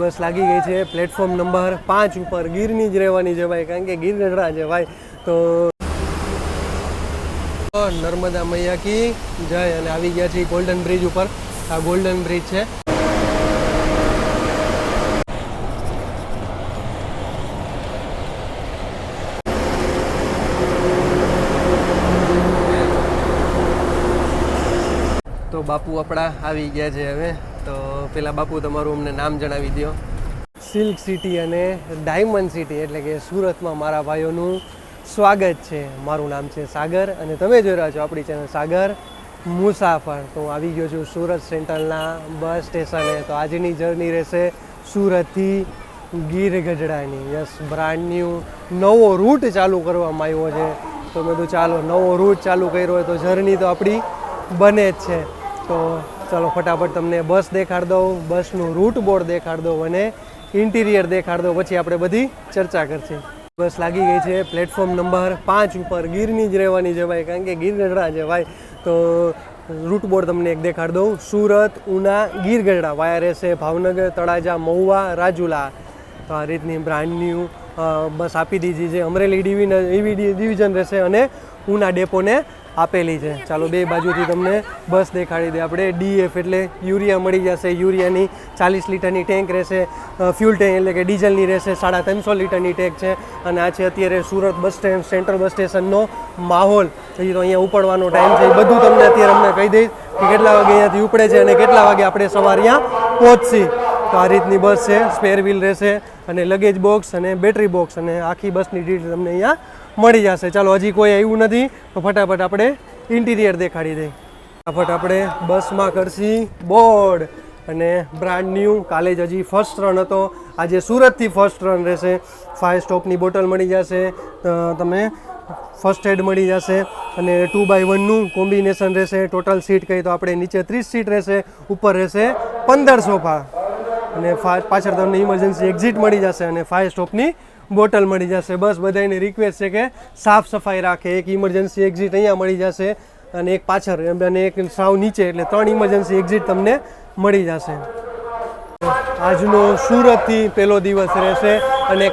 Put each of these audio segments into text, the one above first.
બસ લાગી ગઈ છે પ્લેટફોર્મ નંબર 5 ઉપર. ગીરની જ રહેવાની છે ભાઈ, કારણ કે ગીર ગઢડા છે ભાઈ. તો નર્મદા મૈયા કી જય. અને આવી ગયા છે ગોલ્ડન બ્રિજ ઉપર. આ ગોલ્ડન બ્રિજ છે. તો બાપુ આપણા આવી ગયા છે હવે. તો પેલા બાપુ તમારું અમને નામ જણાવી દો. સિલ્ક સિટી અને ડાયમંડ સિટી એટલે કે સુરતમાં મારા ભાઈઓનું સ્વાગત છે. મારું નામ છે સાગર અને તમે જોઈ રહ્યા છો આપણી ચેનલ સાગર મુસાફર. તો હું આવી ગયો છું સુરત સેન્ટ્રલના બસ સ્ટેશને. તો આજની જર્ની રહેશે સુરતથી ગીર ગઢડાની. યસ, બ્રાન્ડ ન્યૂ નવો રૂટ ચાલુ કરવામાં આવ્યો છે. તો મેં કીધું ચાલો નવો રૂટ ચાલુ કર્યો હોય તો જર્ની તો આપણી બને જ છે. તો ચાલો ફટાફટ તમને બસ દેખાડ દઉં, બસનું રૂટ બોર્ડ દેખાડ દઉં અને ઇન્ટિરિયર દેખાડ દઉં. પછી આપણે બધી ચર્ચા કરશું. બસ લાગી ગઈ છે પ્લેટફોર્મ નંબર 5 ઉપર. ગીરની જ રહેવાની છે ભાઈ, કારણ કે ગીર ગઢડા છે ભાઈ. તો રૂટ બોર્ડ તમને એક દેખાડ દઉં. સુરત, ઉના, ગીર ગઢડા વાયા રહેશે ભાવનગર, તળાજા, મહુવા, રાજુલા. તો આ રીતની બ્રાન્ડ ન્યૂ બસ આપી દીધી છે. અમરેલી ડિવિઝન રહેશે અને ઉના ડેપોને આપેલી છે. ચાલો બે બાજુથી તમને બસ દેખાડી દે આપણે. DF એટલે યુરિયા મળી જશે. યુરિયાની 40 લીટરની ટેન્ક રહેશે. ફ્યુલ ટેન્ક એટલે કે ડીઝલની રહેશે. 350 લીટરની ટેન્ક છે. અને આ છે અત્યારે Surat bus stand central bus સ્ટેશનનો માહોલ. હજી તો અહીંયા ઉપડવાનો ટાઈમ છે. એ બધું તમને અત્યારે અમને કહી દઈશ કે કેટલા વાગે અહીંયાથી ઉપડે છે અને કેટલા વાગે આપણે સવારે અહીંયા પહોંચશી. તો આ રીતની બસ છે. સ્પેર વ્હીલ રહેશે અને લગેજ બોક્સ અને બેટરી બોક્સ અને આખી બસની ડિટેલ તમને અહીંયા મળી જશે. ચાલો હજી કોઈ આવ્યું નથી તો ફટાફટ આપણે ઇન્ટિરિયર દેખાડી દઈએ. ફટાફટ આપણે બસમાં કરશી બોર્ડ અને બ્રાન્ડ ન્યૂ. કાલે જ હજી ફર્સ્ટ રન હતો, આજે સુરતથી ફર્સ્ટ રન રહેશે. 5 સ્ટોપની બોટલ મળી જશે. તમે ફર્સ્ટ એડ મળી જશે અને 2x1નું કોમ્બિનેશન રહેશે. ટોટલ સીટ કહી તો આપણે નીચે 30 સીટ રહેશે, ઉપર રહેશે 15 સોફા અને પાછળ તમને ઇમરજન્સી એક્ઝિટ મળી જશે અને 5 સ્ટોપની બોટલ મળી જશે. બસ બધાને રિક્વેસ્ટ છે કે સાફ સફાઈ રાખે. એક ઇમરજન્સી એક્ઝિટ અહીંયા મળી જશે અને એક પાછળ અને એક સાવ નીચે, એટલે 3 ઇમરજન્સી એક્ઝિટ તમને મળી જશે. આજનો સુરતથી પહેલો દિવસ રહેશે અને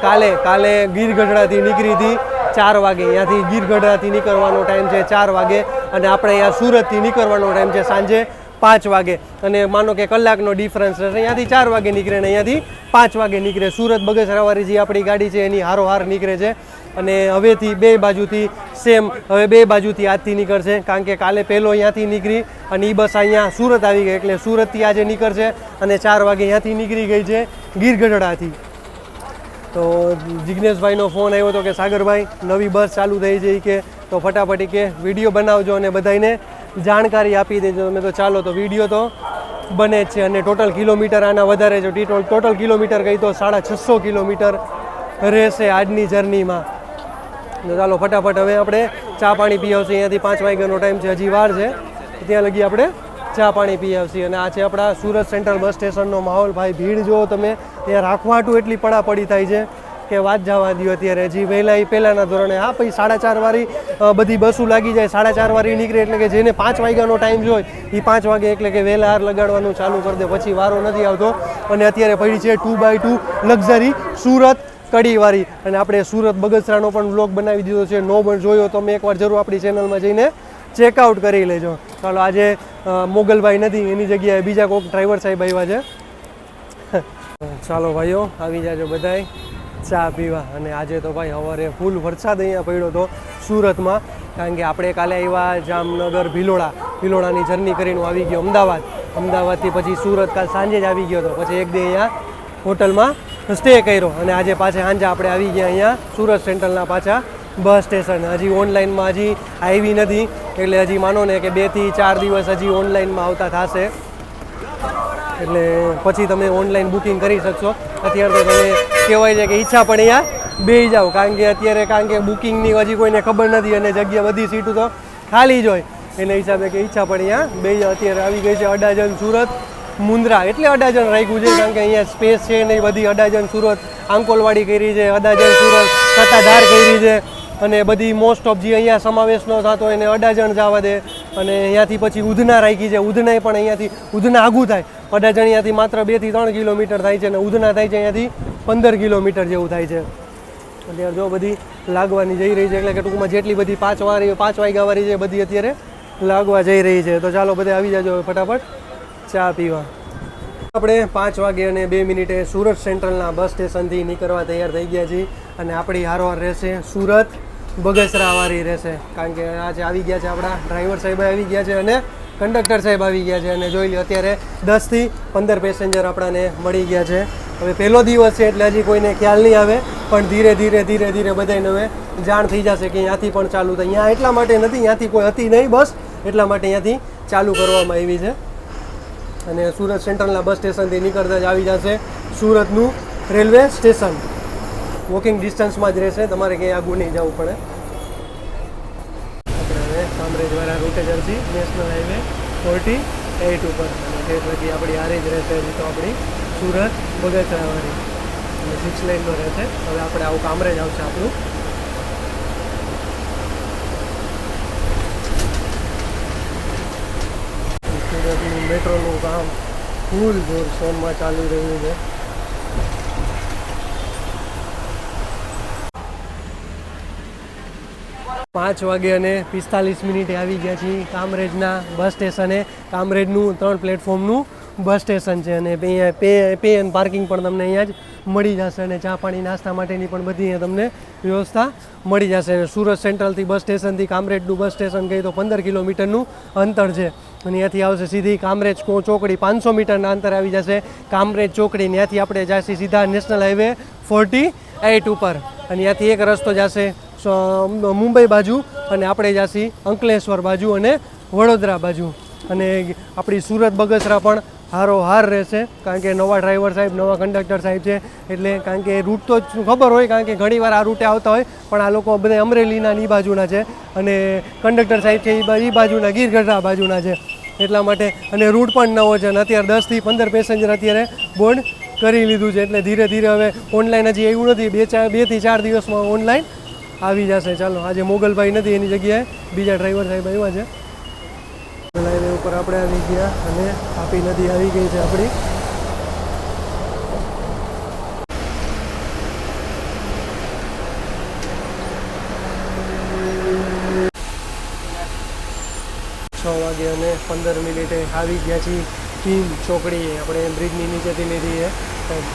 કાલે ગીર ગઢડાથી નીકળી હતી 4 વાગે. અહીંયાથી ગીર ગઢડાથી નીકળવાનો ટાઈમ છે 4 વાગે અને આપણે અહીંયા સુરતથી નીકળવાનો ટાઈમ છે સાંજે 5 વાગે. અને માનો કે કલાકનો ડિફરન્સ રહેશે. અહીંયાથી 4 વાગે નીકળે ને અહીંયાથી 5 વાગે નીકળે. સુરત બગસરાવાળી જે આપણી ગાડી છે એની હારોહાર નીકળે છે. અને હવેથી બે બાજુથી સેમ, હવે બે બાજુથી આજથી નીકળશે. કારણ કે કાલે પહેલો અહીંયાથી નીકળી અને એ બસ અહીંયા સુરત આવી ગઈ એટલે સુરતથી આજે નીકળશે અને 4 વાગે અહીંયાથી નીકળી ગઈ છે ગીર ગઢડાથી. તો જિજ્ઞેશભાઈનો ફોન આવ્યો હતો કે સાગરભાઈ નવી બસ ચાલુ થઈ છે કે, તો ફટાફટ કે વિડીયો બનાવજો અને બધાને જાણકારી આપી દેજો. મેં તો ચાલો તો વિડીયો તો બને જ છે. અને ટોટલ કિલોમીટર આના વધારે છે. ટોટલ કિલોમીટર કહી તો 650 કિલોમીટર રહેશે આજની જર્નીમાં. તો ચાલો ફટાફટ હવે આપણે ચા પાણી પી આવશે. અહીંયાથી 5 વાગ્યાનો ટાઈમ છે, હજી વાર છે. ત્યાં લગી આપણે ચા પાણી પી આવશે. અને આ છે આપણા સુરત સેન્ટ્રલ બસ સ્ટેશનનો માહોલ. ભાઈ ભીડ જુઓ તમે, ત્યાં રાખવાટું એટલી પડાપડી થાય છે કે વાત જવા દો. અત્યારે હજી વહેલા પહેલાંના ધોરણે હા પછી 4:30 વાળી બધી બસો લાગી જાય. 4:30 વાળી નીકળે એટલે કે જેને 5 વાગ્યાનો ટાઈમ જોઈએ એ 5 વાગે એટલે કે વહેલા હાર લગાડવાનું ચાલુ કરી દે, પછી વારો નથી આવતો. અને અત્યારે પડી છે 2x2 લક્ઝરી સુરત કડીવાળી. અને આપણે સુરત બગસરાનો પણ વ્લોગ બનાવી દીધો છે. નો પણ જોયો તો તમે એકવાર જરૂર આપણી ચેનલમાં જઈને ચેકઆઉટ કરી લેજો. ચાલો આજે મોગલભાઈ નથી, એની જગ્યાએ બીજા કોઈક ડ્રાઈવર સાહેબ આવ્યા છે. ચાલો ભાઈઓ આવી જાજો બધાય ચા પીવા. અને આજે તો ભાઈ સવારે ફૂલ વરસાદ અહીંયા પડ્યો હતો સુરતમાં. કારણ કે આપણે કાલે આવ્યા જામનગર ભિલોડાની જર્ની કરીને આવી ગયો અમદાવાદથી પછી સુરત કાલ સાંજે જ આવી ગયો હતો. પછી એક દી અહીંયા હોટલમાં સ્ટે કર્યો અને આજે પાછા સાંજે આપણે આવી ગયા અહીંયા સુરત સેન્ટ્રલના પાછા બસ સ્ટેશન. હજી ઓનલાઈનમાં હજી આવી નથી એટલે હજી માનો ને કે 2 થી 4 દિવસ હજી ઓનલાઈનમાં આવતા થશે. એટલે પછી તમે ઓનલાઈન બુકિંગ કરી શકશો. અત્યારે તો તમે કહેવાય છે કે ઈચ્છા પણ અહીંયા બેસી જાઓ. કારણ કે બુકિંગની હજી કોઈને ખબર નથી અને જગ્યા બધી સીટો તો ખાલી જ હોય. એના હિસાબે કે ઈચ્છા પણ અહીંયા બેસી જાઓ. અત્યારે આવી ગઈ છે અડાજણ સુરત મુન્દ્રા, એટલે અડાજણ રાખ્યું છે કારણ કે અહીંયા સ્પેસ છે ને બધી. અડાજણ સુરત આંકોલવાડી કરી છે, અડાજણ સુરત સત્તાધાર કરી છે અને બધી મોસ્ટ ઓફ જે અહીંયા સમાવેશ ન થતો એને અડાજણ જવા દે. અને અહીંયાથી પછી ઉધના રાખી છે. ઉધનાય પણ અહીંયાથી ઉધના આઘું થાય, કદાચ અહીંયાથી માત્ર 2 થી 3 કિલોમીટર થાય છે અને ઉધના થાય છે અહીંયાથી 15 કિલોમીટર જેવું થાય છે. અત્યારે જો બધી લાગવાની જઈ રહી છે, એટલે કે ટૂંકમાં જેટલી બધી 5 વાગ્યાવાળી છે બધી અત્યારે લાગવા જઈ રહી છે. તો ચાલો બધા આવી જાજો ફટાફટ ચા પીવા. આપણે 5 વાગે અને 2 મિનિટે સુરત સેન્ટ્રલના બસ સ્ટેશનથી નીકળવા તૈયાર થઈ ગયા છીએ અને આપણી હારવાર રહેશે સુરત બગસરાવાળી રહેશે, કારણ કે આજે આવી ગયા છે આપણા ડ્રાઈવર સાહેબ આવી ગયા છે અને કંડક્ટર સાહેબ આવી ગયા છે. અને જોઈ લો અત્યારે 10 થી 15 પેસેન્જર આપણાને મળી ગયા છે. હવે પહેલો દિવસ છે એટલે હજી કોઈને ખ્યાલ નહીં આવે, પણ ધીરે ધીરે બધાને હવે જાણ થઈ જશે કે અહીંયાથી પણ ચાલુ થાય. અહીંયા એટલા માટે નથી, અહીંયાથી કોઈ હતી નહીં બસ, એટલા માટે અહીંયાથી ચાલુ કરવામાં આવી છે. અને સુરત સેન્ટ્રલના બસ સ્ટેશનથી નીકળતા જ આવી જશે સુરતનું રેલવે સ્ટેશન. વોકિંગ ડિસ્ટન્સમાં જ રહેશે, તમારે ક્યાંય આગું નહીં જવું પડે. આપણે હવે કામરેજવાળા રૂટે જશે નેશનલ હાઈવે 48 ઉપર, અને તે પછી આપણી હારે જ રહેશે હજી તો આપણી સુરત બગસરાવાળી અને 6 લાઇનનો રહેશે. હવે આપણે આવું કામરેજ આવશે આપણું. સુરતનું મેટ્રોનું કામ ફૂલ જોર શોરમાં ચાલી રહ્યું છે. પાંચ વાગે અને 45 મિનિટે આવી ગયા છીએ કામરેજના બસ સ્ટેશને. કામરેજનું 3 પ્લેટફોર્મનું બસ સ્ટેશન છે અને અહીંયા પે એન્ડ પાર્કિંગ પણ તમને અહીંયા જ મળી જશે અને ચા પાણી નાસ્તા માટેની પણ બધી અહીંયા તમને વ્યવસ્થા મળી જશે. સુરત સેન્ટ્રલથી બસ સ્ટેશનથી કામરેજનું બસ સ્ટેશન કહી તો 15 કિલોમીટરનું અંતર છે અને ત્યાંથી આવશે સીધી કામરેજ ચોકડી. 500 મીટરના અંતર આવી જશે કામરેજ ચોકડી. ત્યાંથી આપણે જશે સીધા નેશનલ હાઈવે 48 ઉપર અને ત્યાંથી એક રસ્તો જશે મુંબઈ બાજુ અને આપણે જઈશું અંકલેશ્વર બાજુ અને વડોદરા બાજુ. અને આપણી સુરત બગસરા પણ હારોહાર રહેશે, કારણ કે નવા ડ્રાઈવર સાહેબ, નવા કંડક્ટર સાહેબ છે એટલે, કારણ કે રૂટ તો ખબર હોય, કારણ કે ઘણીવાર આ રૂટે આવતા હોય, પણ આ લોકો બધા અમરેલીના એ બાજુના છે અને કંડક્ટર સાહેબ છે એ બાજુના ગીરગઢડા બાજુના છે એટલા માટે. અને રૂટ પણ નવો છે અને અત્યારે 10 થી 15 પેસેન્જર અત્યારે બોર્ડ કરી લીધું છે એટલે ધીરે ધીરે હવે ઓનલાઈન હજી એવું નથી, 2 થી 4 દિવસમાં ઓનલાઈન આવી જશે. ચાલો, આજે મોગલભાઈ નથી, એની જગ્યાએ બીજા ડ્રાઈવર સાહેબ આવ્યા છે. હાઈવે ઉપર આપણે આવી ગયા અને તાપી નદી આવી ગઈ છે આપણી. વાગે અને 15 મિનિટે આવી ગયા છીએ કિમ ચોકડી. આપણે બ્રિજની નીચેથી લીધી છે.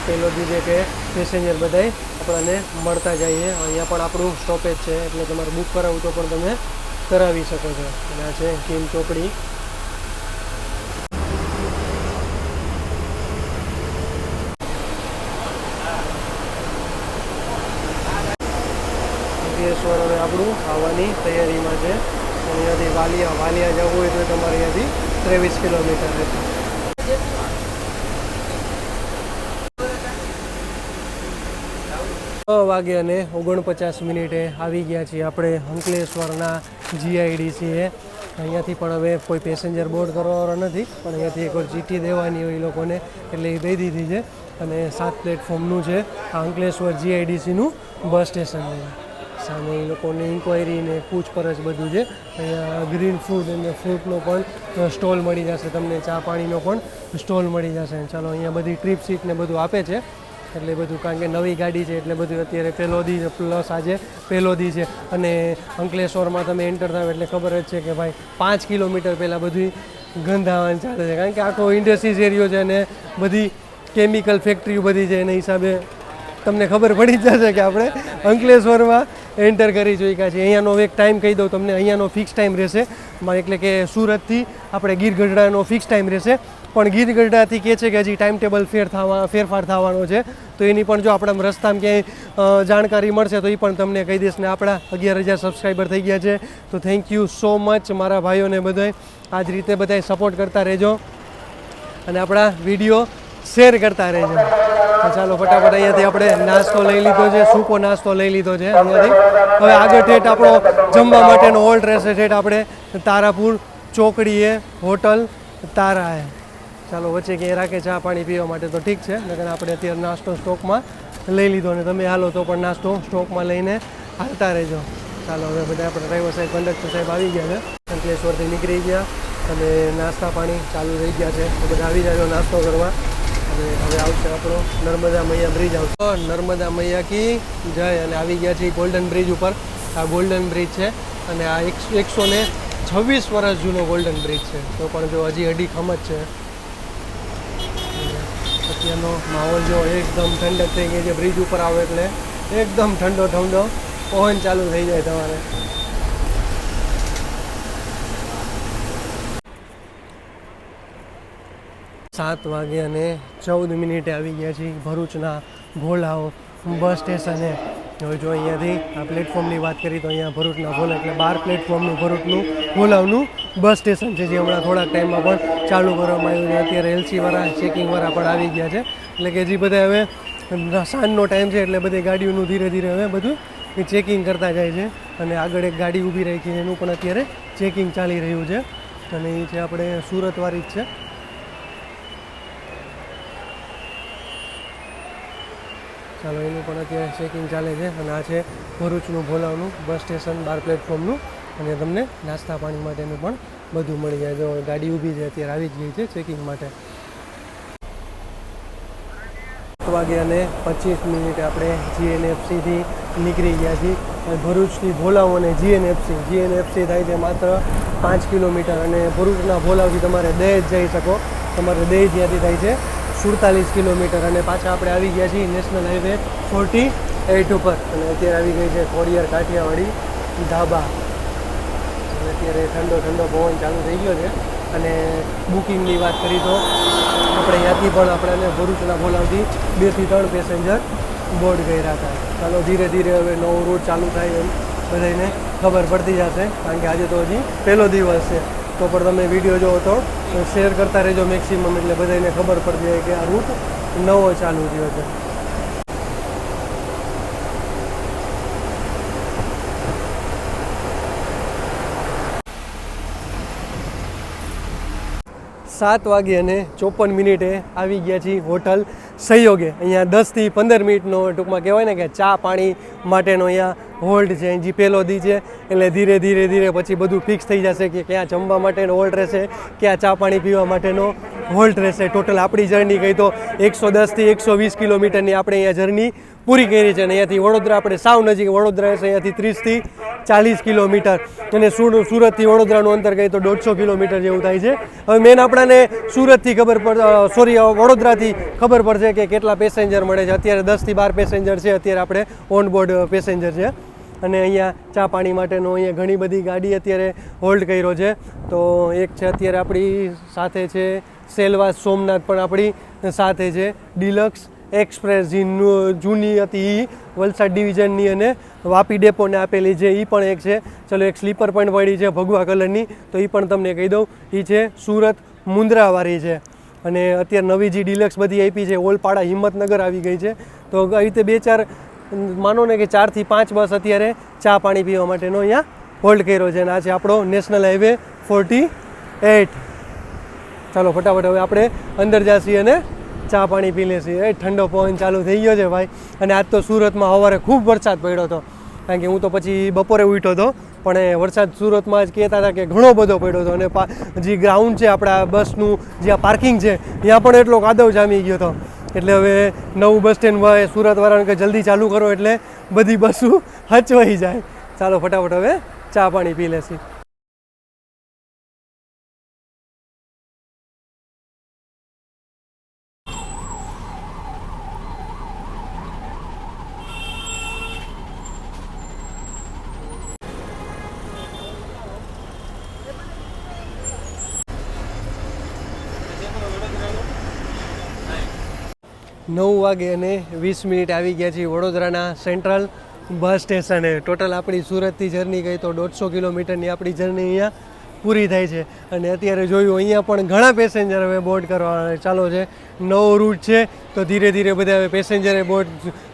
પહેલો દીધે કે પેસેન્જર બધાય આપણને મળતા જઈએ. અહીંયા પણ આપણું સ્ટોપેજ છે એટલે તમારે બુક કરાવવું તો પણ તમે કરાવી શકો છો. અને આ છે કિમ ચોકડી. અંકલેશ્વર હવે આપણું આવવાની તૈયારીમાં છે. અહીંયાથી વાલિયા જવું હોય તો તમારે અહીંયાથી 23 કિલોમીટર રહેશે. 6 વાગે અને 49 મિનિટે આવી ગયા છીએ આપણે અંકલેશ્વરના GIDC. અહીંયાથી પણ હવે કોઈ પેસેન્જર બોર્ડ કરવાવાળા નથી, પણ અહીંયાથી એકવાર ચીઠી દેવાની હોય એ લોકોને એટલે એ દઈ દીધી છે. અને 7 પ્લેટફોર્મનું છે આ અંકલેશ્વર GIDCનું બસ સ્ટેશન. સામે એ લોકોની ઇન્ક્વાયરી ને પૂછપરછ બધું છે. અહીંયા ગ્રીન ફૂડ અને ફ્રૂટનો પણ સ્ટોલ મળી જશે તમને, ચા પાણીનો પણ સ્ટોલ મળી જશે. ચાલો, અહીંયા બધી ટ્રીપ સીટ ને બધું આપે છે એટલે બધું, કારણ કે નવી ગાડી છે એટલે બધું અત્યારે પહેલો દી છે, પ્લસ આજે પહેલો દી છે. અને અંકલેશ્વરમાં તમે એન્ટર થાવ એટલે ખબર જ છે કે ભાઈ 5 કિલોમીટર પહેલાં બધું ગંધાવાનું ચાલે છે, કારણ કે આખો ઇન્ડસ્ટ્રીઝ એરિયો છે અને બધી કેમિકલ ફેક્ટરીઓ બધી છે. એના હિસાબે તમને ખબર પડી જ જશે કે આપણે અંકલેશ્વરમાં એન્ટર કરી ચૂક્યા છીએ. અહીંયાનો એક ટાઈમ કહી દઉં તમને, અહીંયાનો ફિક્સ ટાઈમ રહેશે, એટલે કે સુરતથી આપણે ગીરગઢડાનો ફિક્સ ટાઈમ રહેશે. પણ ગીરગઢડાથી કહે છે કે હજી ટાઈમ ટેબલ ફેરફાર થવાનો છે, તો એની પણ જો આપણા રસ્તામાં ક્યાંય જાણકારી મળશે તો એ પણ તમને કહી દઈશ. ને આપણા 11,000 સબસ્ક્રાઈબર થઈ ગયા છે, તો થેન્ક યુ સો મચ મારા ભાઈઓને બધાય. આ જ રીતે બધાય સપોર્ટ કરતા રહેજો અને આપણા વિડીયો શેર કરતા રહેજો. તો ચાલો ફટાફટ અહીંયાથી આપણે નાસ્તો લઈ લીધો છે, સૂકો નાસ્તો લઈ લીધો છે અહીંયાથી. હવે આગળ ઠેઠ આપણો જમવા માટેનો હોલ્ટ રહેશે ઠેઠ આપણે તારાપુર ચોકડીએ હોટલ તારા. ચાલો, વચ્ચે ક્યાંય રાખે ચા પાણી પીવા માટે તો ઠીક છે, નકર આપણે અત્યારે નાસ્તો સ્ટોકમાં લઈ લીધો અને તમે હાલો તો પણ નાસ્તો સ્ટોકમાં લઈને હાલતા રહેજો. ચાલો, હવે બધા આપણે ડ્રાઈવર સાહેબ, કંડક્ટર સાહેબ આવી ગયા છે. અંકલેશ્વરથી નીકળી ગયા અને નાસ્તા પાણી ચાલુ થઈ ગયા છે. તો બધા આવી જાય નાસ્તો કરવા. અને હવે આવશે આપણો નર્મદા મૈયા બ્રિજ આવશે. નર્મદા મૈયા કી જય. અને આવી ગયા છે ગોલ્ડન બ્રિજ ઉપર. આ ગોલ્ડન બ્રિજ છે અને આ 126 વર્ષ જૂનો ગોલ્ડન બ્રિજ છે. તો પણ જો હજી અડીખમ જ છે. અત્યારનો માહોલ જો એકદમ ઠંડક થઈ ગઈ છે. બ્રિજ ઉપર આવે એટલે એકદમ ઠંડો ઠંડો પવન ચાલુ થઈ જાય તમારે. 7:14 આવી ગયા છીએ ભરૂચના ભોલાઓ બસ સ્ટેશને. હવે જો અહીંયાથી આ પ્લેટફોર્મની વાત કરી તો અહીંયા ભરૂચના ભોલા એટલે 12 પ્લેટફોર્મનું ભરૂચનું ભોલાવનું બસ સ્ટેશન છે, જે હમણાં થોડાક ટાઈમમાં પણ ચાલુ કરવામાં આવ્યું છે. અત્યારે એલસીવાળા ચેકિંગવાળા પણ આવી ગયા છે. એટલે કે જે બધા હવે સાંજનો ટાઈમ છે એટલે બધી ગાડીઓનું ધીરે ધીરે હવે બધું ચેકિંગ કરતા જાય છે. અને આગળ એક ગાડી ઊભી રાખી છે, એનું પણ અત્યારે ચેકિંગ ચાલી રહ્યું છે. અને એ છે આપણે સુરતવાળી જ છે. ચાલો એનું પણ અત્યારે ચેકિંગ ચાલે છે. અને આ છે ભરૂચનું ભોલાવનું બસ સ્ટેશન 12 પ્લેટફોર્મનું. અને તમને નાસ્તા પાણી માટેનું પણ બધું મળી જાય. જો ગાડી ઊભી છે અત્યારે આવી જ ગઈ છે ચેકિંગ માટે. 7:25 આપણે જીએનએફસીથી નીકળી ગયા છીએ. ભરૂચથી ભોલાવ અને જીએનએફસી થાય છે માત્ર 5 કિલોમીટર. અને ભરૂચના ભોલાવથી તમારે દહેજ જઈ શકો. તમારે દહેજ જ્યાંથી થાય છે 47 કિલોમીટર. અને પાછા આપણે આવી ગયા છીએ નેશનલ હાઈવે 48 ઉપર. અને અત્યારે આવી ગઈ છે ખોડિયાર કાઠિયાવાડી ધાબા. અને અત્યારે ઠંડો ઠંડો પવન ચાલુ થઈ ગયો છે. અને બુકિંગની વાત કરી તો આપણે ત્યાંથી પણ આપણે ભરૂચના ભોલાવથી 2 થી 3 પેસેન્જર બોર્ડ કર્યા હતા. ચાલો ધીરે ધીરે હવે નવો રૂટ ચાલુ થાય એમ બધાને ખબર પડતી જશે. કારણ કે આજે તો હજી પહેલો દિવસ છે. તો પણ તમે વિડીયો જોવો તો શેર કરતા રહેજો મેક્સિમમ, એટલે બધાને ખબર પડતી જાય કે આ રૂટ નવો ચાલુ થયો છે. 7:54 આવી ગયા છીએ હોટલ સહયોગે. અહીંયા 10 થી 15 મિનિટનો ટૂંકમાં કહેવાય ને કે ચા પાણી માટેનો અહીંયા હોલ્ડ છે. અહીંથી પહેલો દી છે એટલે ધીરે ધીરે પછી બધું ફિક્સ થઈ જશે કે ક્યાં જમવા માટેનો હોલ્ડ રહેશે, ક્યાં ચા પાણી પીવા માટેનો હોલ્ડ રહેશે. ટોટલ આપણી જર્ની કહી તો 110 થી 120 કિલોમીટરની આપણે અહીંયા જર્ની પૂરી કરી છે. અને અહીંયાથી વડોદરા આપણે સાવ નજીક વડોદરા છે, અહીંયાથી 30 થી 40 કિલોમીટર. અને સુરતથી વડોદરાનું અંતર કહી તો 150 કિલોમીટર જેવું થાય છે. હવે મેન આપણાને સુરતથી વડોદરાથી ખબર પડશે કે કેટલા પેસેન્જર મળે છે. અત્યારે 10 થી 12 પેસેન્જર છે અત્યારે આપણે ઓન બોર્ડ પેસેન્જર છે. અને અહીંયા ચા પાણી માટેનો અહીંયા ઘણી બધી ગાડી અત્યારે હોલ્ડ કર્યો છે. તો એક છે અત્યારે આપણી સાથે છે સેલવાસ સોમનાથ, પણ આપણી સાથે છે ડિલક્સ એક્સપ્રેસ જૂની હતી એ વલસાડ ડિવિઝનની અને વાપી ડેપોને આપેલી છે એ પણ એક છે. ચલો એક સ્લીપર પણ પડી છે ભગવા કલરની, તો એ પણ તમને કહી દઉં એ છે સુરત મુન્દ્રાવાળી છે. અને અત્યારે નવી જે ડિલક્સ બધી આપી છે ઓલપાડા હિંમતનગર આવી ગઈ છે. તો આવી રીતે 2-4 માનો ને કે 4 થી 5 બસ અત્યારે ચા પાણી પીવા માટેનો અહીંયા હોલ્ડ કર્યો છે. અને આ છે આપણો નેશનલ હાઈવે 48. ચાલો ફટાફટ હવે આપણે અંદર જઈએ અને ચા પાણી પી લેશી. ઠંડો પવન ચાલુ થઈ ગયો છે ભાઈ. અને આજ તો સુરતમાં સવારે ખૂબ વરસાદ પડ્યો હતો. કારણ કે હું તો પછી બપોરે ઉઠ્યો હતો, પણ એ વરસાદ સુરતમાં જ કહેતા હતા કે ઘણો બધો પડ્યો હતો. અને જે ગ્રાઉન્ડ છે આપણા બસનું જ્યાં પાર્કિંગ છે ત્યાં પણ એટલો કાદવ જામી ગયો હતો. એટલે હવે નવું બસ સ્ટેન્ડ ભાઈ સુરતવાળાને કે જલ્દી ચાલુ કરો એટલે બધી બસો હચવાઈ જાય. ચાલો ફટાફટ હવે ચા પાણી પી લેશી. 9:20 આવી ગયા છીએ વડોદરાના સેન્ટ્રલ બસ સ્ટેશને. ટોટલ આપણી સુરતથી જર્ની ગઈ તો 150 કિલોમીટરની આપણી જર્ની અહીંયા પૂરી થાય છે. અને અત્યારે જોયું અહીંયા પણ ઘણા પેસેન્જર હવે બોર્ડ કરવાના ચાલો છે. નવો રૂટ છે તો ધીરે ધીરે બધા હવે પેસેન્જરે બોર્ડ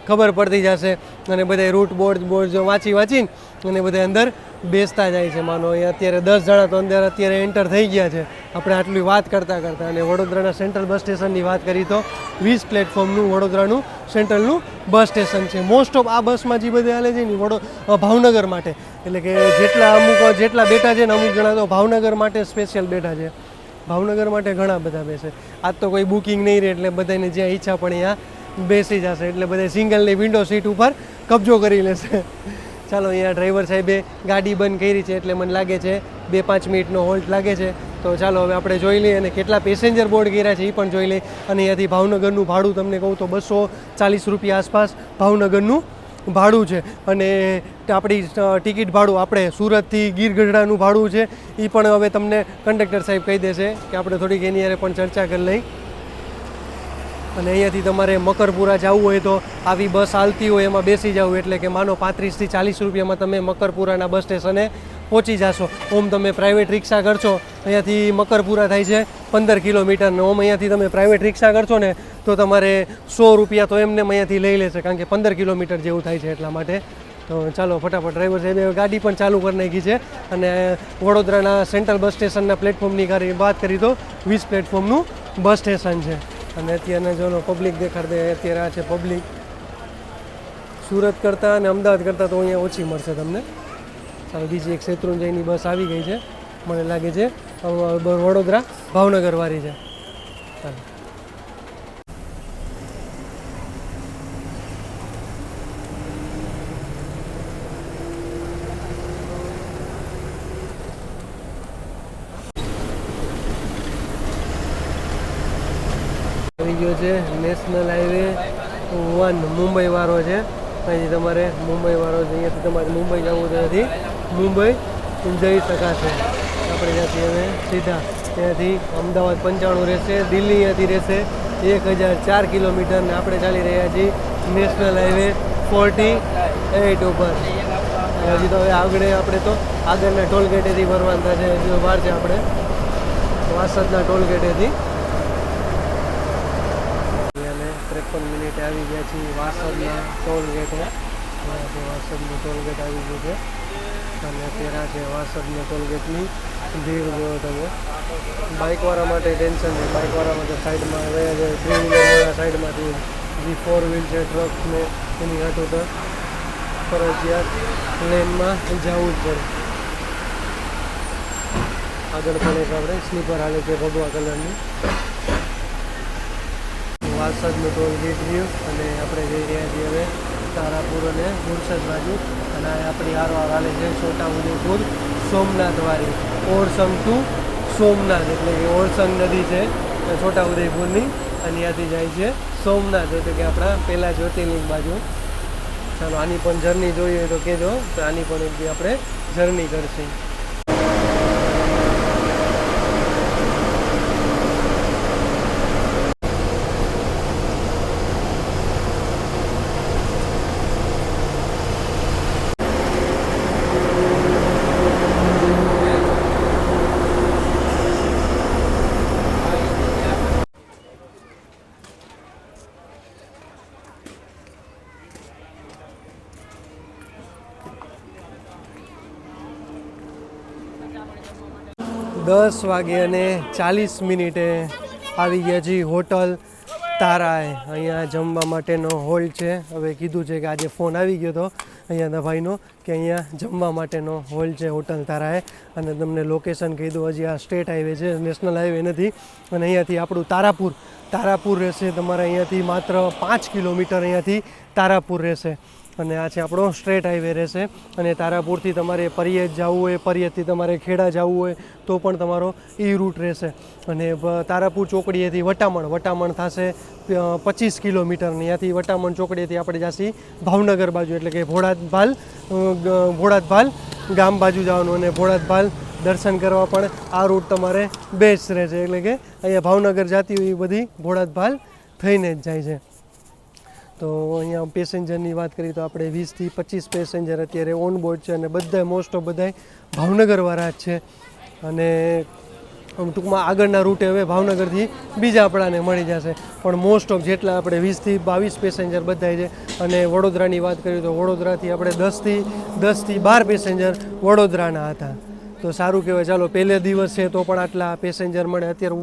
ખબર પડતી જશે. અને બધા રૂટ બોર્ડ વાંચીને અને બધા અંદર બેસતા જાય છે. માનો અહીંયા અત્યારે 10 જણા તો અંદર અત્યારે એન્ટર થઈ ગયા છે આપણે આટલી વાત કરતાં કરતાં. અને વડોદરાના સેન્ટ્રલ બસ સ્ટેશનની વાત કરી તો 20 પ્લેટફોર્મનું વડોદરાનું સેન્ટ્રલનું બસ સ્ટેશન છે. મોસ્ટ ઓફ આ બસમાં જે બધા હાલે છે ને ભાવનગર માટે, એટલે કે જેટલા બેઠા છે ને અમુક જણા તો ભાવનગર માટે સ્પેશિયલ બેઠા છે. ભાવનગર માટે ઘણા બધા બેસે. આજ તો કોઈ બુકિંગ નહીં રહે એટલે બધાને જ્યાં ઈચ્છા પડે ત્યાં બેસી જશે. એટલે બધા સિંગલની વિન્ડો સીટ ઉપર કબજો કરી લેશે. ચાલો, અહીંયા ડ્રાઈવર સાહેબે ગાડી બંધ કરી છે એટલે મને લાગે છે 2-5 મિનિટનો હોલ્ટ લાગે છે. તો ચાલો હવે આપણે જોઈ લઈએ અને કેટલા પેસેન્જર બોર્ડ કર્યા છે એ પણ જોઈ લઈએ. અને અહીંયાથી ભાવનગરનું ભાડું તમને કહું તો 240 રૂપિયા આસપાસ ભાવનગરનું ભાડું છે. અને આપણી ટિકિટ ભાડું આપણે સુરતથી ગીરગઢડાનું ભાડું છે એ પણ હવે તમને કંડક્ટર સાહેબ કહી દેશે કે આપણે થોડીક એની હારે પણ ચર્ચા કરી લઈ. અને અહીંયાથી તમારે મકરપુરા જવું હોય તો આવી બસ હાલતી હોય એમાં બેસી જવું, એટલે કે માનો 35 થી 40 રૂપિયામાં તમે મકરપુરાના બસ સ્ટેશને પહોંચી જશો. ઓમ તમે પ્રાઇવેટ રિક્ષા કરશો, અહીંયાથી મકરપુરા થાય છે 15 કિલોમીટર ને ઓમ અહીંયાથી તમે પ્રાઇવેટ રિક્ષા કરશો ને તો તમારે 100 રૂપિયા તો એમને અહીંયાથી લઈ લેશે, કારણ કે 15 કિલોમીટર જેવું થાય છે એટલા માટે. તો ચાલો ફટાફટ ડ્રાઈવર સાહેબે ગાડી પણ ચાલુ કરી નાખી છે. અને વડોદરાના સેન્ટ્રલ બસ સ્ટેશનના પ્લેટફોર્મની વાત કરી તો 20 પ્લેટફોર્મનું બસ સ્ટેશન છે. અને અત્યારના જો પબ્લિક દેખાડ દે, અત્યારે આ છે પબ્લિક. સુરત કરતાં અને અમદાવાદ કરતાં તો અહીંયા ઓછી મળશે તમને. ચાલો, બીજી એક શેત્રુંજયની બસ આવી ગઈ છે, મને લાગે છે વડોદરા ભાવનગર વાળી છે. ચાલો, આવી ગયો છે નેશનલ હાઈવે 1 મુંબઈ વાળો છે. અહીંથી તમારે મુંબઈ વાળો છે, અહીંયાથી તમારે મુંબઈ જવું તો અહીંયાથી મુંબઈ જઈ શકાશે. આપણે ત્યાંથી હવે સીધા ત્યાંથી અમદાવાદ 95 રહેશે, દિલ્હી અહીંયાથી રહેશે 1004 કિલોમીટર. ને આપણે ચાલી રહ્યા છીએ નેશનલ હાઈવે 48 ઉપર. હજી તો હવે આપણે તો આગળના ટોલગેટેથી ભરવાનું થશે, હજી વાર છે. આપણે વાસદના ટોલગેટેથી 53 મિનિટે આવી ગયા છીએ વાસદના ટોલગેટે. વાસદનું ટોલગેટ આવી ગયું છે અને અત્યારે છે વાસદના ટોલગેટની ભીડ જોયો તમે. બાઇકવાળા માટે ટેન્શન છે, બાઇકવાળા માટે સાઈડમાં હવે 3 વ્હીલરવાળા સાઈડમાંથી જે 4 વ્હીલ છે ટ્રક ને એની હાટો તો ફરજિયાત લેનમાં જવું જ પડે. આગળ પણ એક આપણે સ્લીપર હાલે છે ભગવા કલરની. વાસદનું ટોલગેટ રહ્યું અને આપણે જઈ રહ્યા છીએ હવે તારાપુર અને બોરસદ બાજુ. અને આપણી આરવાર હાલે છે છોટાઉદેપુર સોમનાથ વાળી, ઓરસંગ ટુ સોમનાથ. એટલે કે ઓરસંગ નદી છે છોટાઉદેપુરની અને ત્યાંથી જાય છે સોમનાથ, એટલે કે આપણા પહેલાં જ્યોતિર્લિંગ બાજુ. ચાલો, આની પણ જર્ની જોઈએ તો કહેજો, તો આની પણ એક દી આપણે જર્ની કરશું. 10:40 આવી ગયા છીએ હોટલ તારાએ. અહીંયા જમવા માટેનો હોલ છે. હવે કીધું છે કે આજે ફોન આવી ગયો હતો અહીંયાના ભાઈનો કે અહીંયા જમવા માટેનો હોલ છે હોટલ તારાએ. અને તમને લોકેશન કીધું, હજી આ સ્ટેટ હાઈવે છે, નેશનલ હાઈવે નથી. અને અહીંયાથી આપણું તારાપુર રહેશે તમારે અહીંયાથી માત્ર 5 કિલોમીટર અહીંયાથી તારાપુર રહેશે. અને આ છે આપણો સ્ટ્રેટ હાઈવે રહેશે. અને તારાપુરથી તમારે પરિયજ જવું હોય, પરિયજથી તમારે ખેડા જવું હોય તો પણ તમારો એ રૂટ રહેશે. અને તારાપુર ચોકડીએથી વટામણ થશે 25 કિલોમીટર. ત્યાંથી વટામણ ચોકડીએથી આપણે જઈશું ભાવનગર બાજુ, એટલે કે ભોળાદભાલ ગામ બાજુ જવાનું. અને ભોળાદભાલ દર્શન કરવા પણ આ રૂટ તમારે બેસ્ટ રહેશે. એટલે કે અહીંયા ભાવનગર જતી હોય એ બધી ભોળાદભાલ થઈને જ જાય છે. તો અહીંયા પેસેન્જરની વાત કરીએ તો આપણે 20 થી 25 પેસેન્જર અત્યારે ઓન બોર્ડ છે. અને બધા મોસ્ટ ઓફ બધા ભાવનગરવાળા જ છે. અને ટૂંકમાં આગળના રૂટે હવે ભાવનગરથી બીજા આપણાને મળી જશે. પણ મોસ્ટ ઓફ જેટલા આપણે 20થી 22 પેસેન્જર બધાય છે. અને વડોદરાની વાત કરીએ તો વડોદરાથી આપણે 10થી 12 પેસેન્જર વડોદરાના હતા. તો સારું કહેવાય. ચાલો પહેલે દિવસ છે તો પણ આટલા પેસેન્જર મળે. અત્યારે